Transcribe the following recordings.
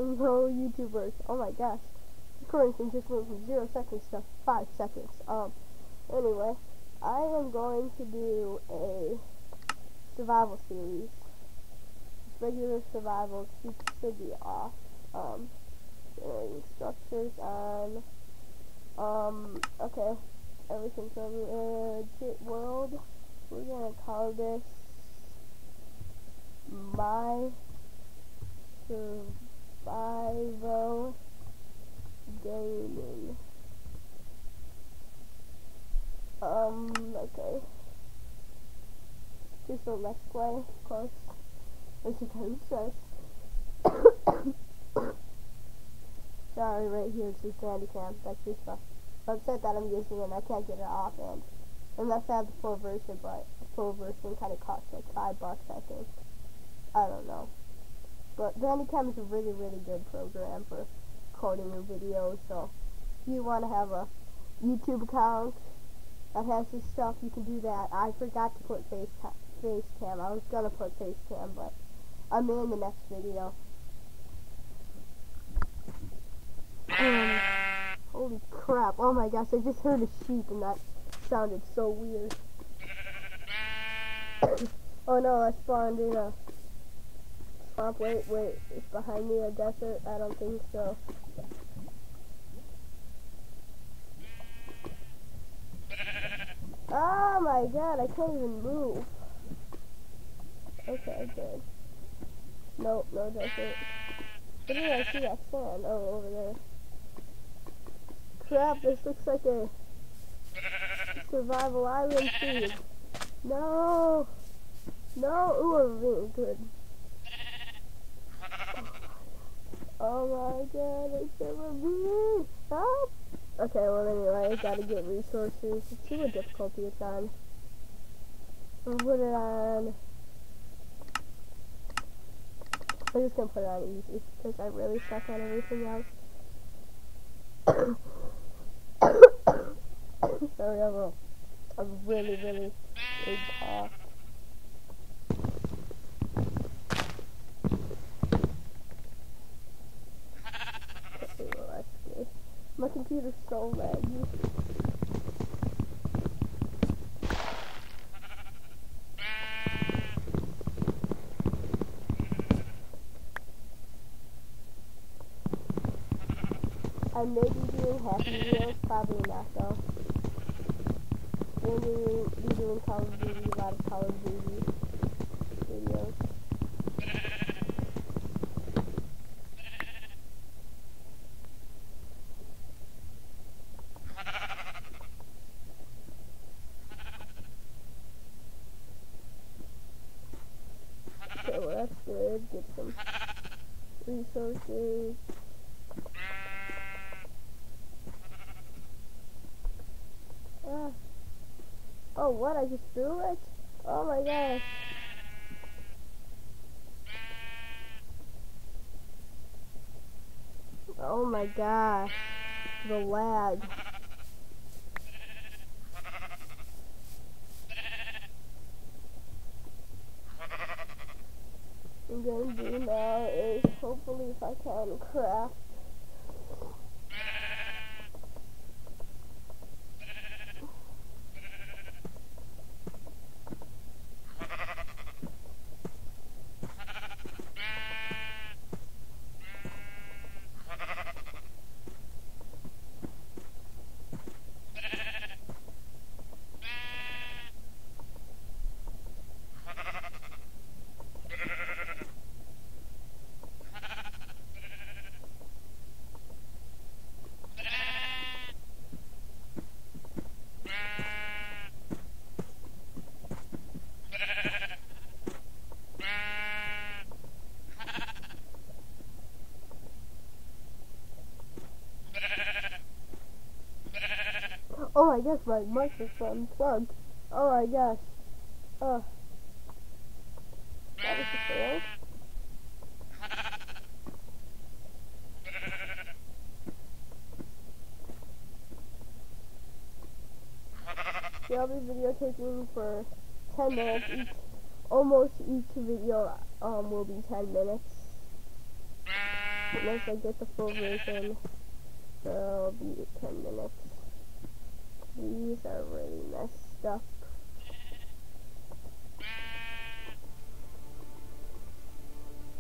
Hello, YouTubers. Oh my gosh. Recording thing just went from 0 seconds to 5 seconds. Anyway, I am going to do a survival series. It's regular survival. It should be off. Generating structures on, okay. Everything's on legit world. We're gonna call this My Survival Gaming. Okay. Just a let's play, of course. As the time says. Sorry, right here it's just Handycam. That's just the website that I'm using and I can't get it off, and unless I have the full version, but the full version kind of costs like $5, I think. I don't know. But Handycam is a really, really good program for recording your videos, so if you want to have a YouTube account that has this stuff, you can do that. I forgot to put Facecam. I was gonna put Facecam, but I may in the next video. Holy crap, oh my gosh, I just heard a sheep and that sounded so weird. Oh no, I spawned in a swamp. Wait, is behind me a desert? I don't think so. Oh my god, I can't even move. Okay, good. Nope, no desert. Where did I see that sand? Oh, over there. Crap, this looks like a survival island seed. No! No! Ooh, a ravine, good. Oh my god, it's a ravine! Ah! Okay, well anyway, I gotta get resources. Let's see what difficulty it's on. I'll put it on... I'm just gonna put it on easy, because I really suck on everything else. Sorry, I have a really, really big cough. Okay, well that's good. My computer's so laggy. I may be doing happy videos, probably not though. We'll be doing Call of Duty, a lot of Call of Duty videos. Okay, well that's good. Get some resources. Oh, what? I just threw it? Oh my gosh. Oh my gosh. The lag. What I'm gonna do now is hopefully if I can craft. Oh my gosh, my microphone plugged. Oh my gosh. That was a fail. Yeah, I'll be videotaping for 10 minutes each. Almost each video will be 10 minutes. Unless I get the full version, it'll be 10 minutes. These are really messed up.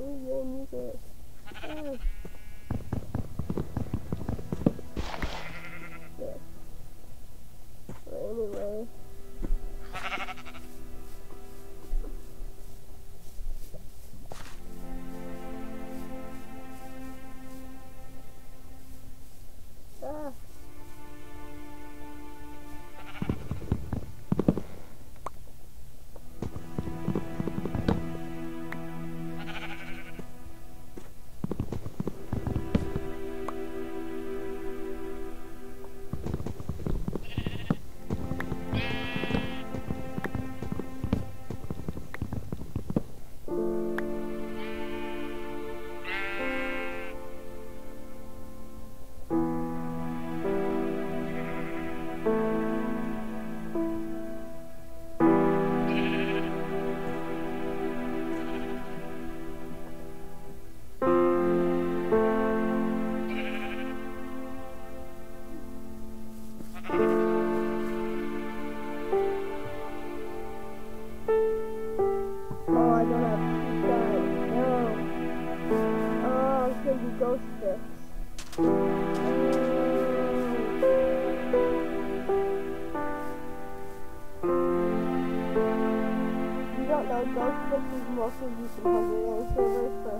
Ooh, yeah, music. Oh. Yeah. But anyway. Ah. Ghost fix. You don't know, Ghost Fix is mostly used in Hungarian servers for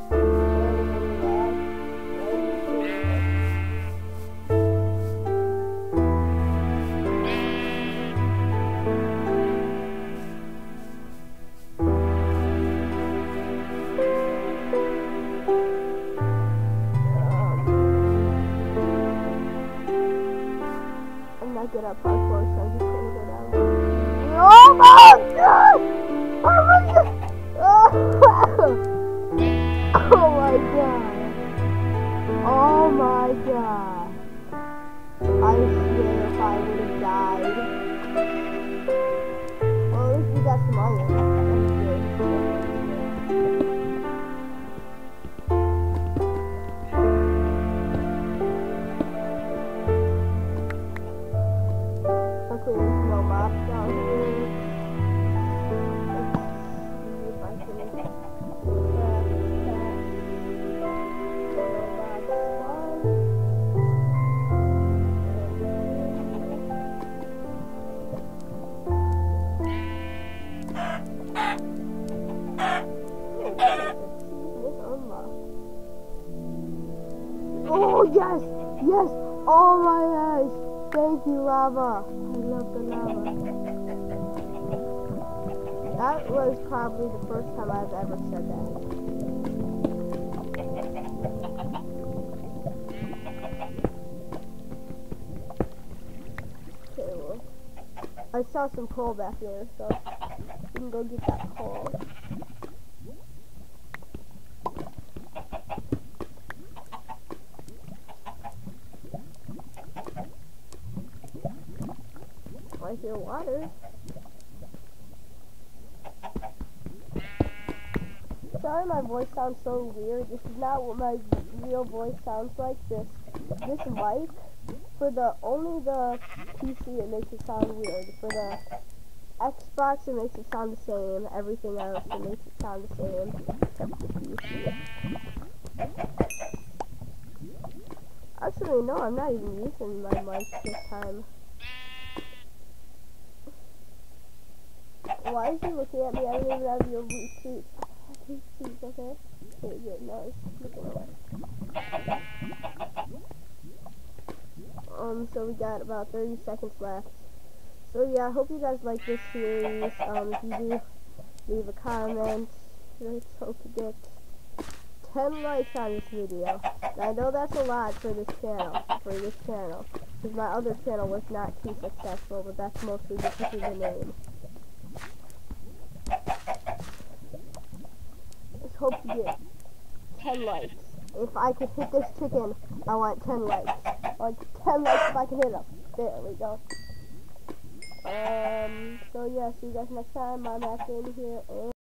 good at parkour, so I'm just gonna go down. Oh my god! Oh my god! Oh my god! Oh my god! I swear if I would have died. Well, at least we got some iron. Oh yes! Yes! Oh my gosh! Thank you, lava! I love the lava. That was probably the first time I've ever said that. Okay, well, I saw some coal back there, so we can go get that coal. I hear water. Sorry my voice sounds so weird. This is not what my real voice sounds like. This mic, for only the PC it makes it sound weird. For the Xbox it makes it sound the same. Everything else it makes it sound the same except the PC. Actually no, I'm not even using my mic this time. Why is he looking at me? I don't even have your retweet. Okay. Okay, good. No, he's looking away. So we got about 30 seconds left. So yeah, I hope you guys like this series. If you do, leave a comment. Let's hope to get 10 likes on this video. Now, I know that's a lot for this channel. Because my other channel was not too successful, but that's mostly because of the name. Let's hope to get 10 likes. If I could hit this chicken, I want 10 likes. I want 10 likes if I can hit them. There we go. So yeah, see you guys next time. I'm Matt here.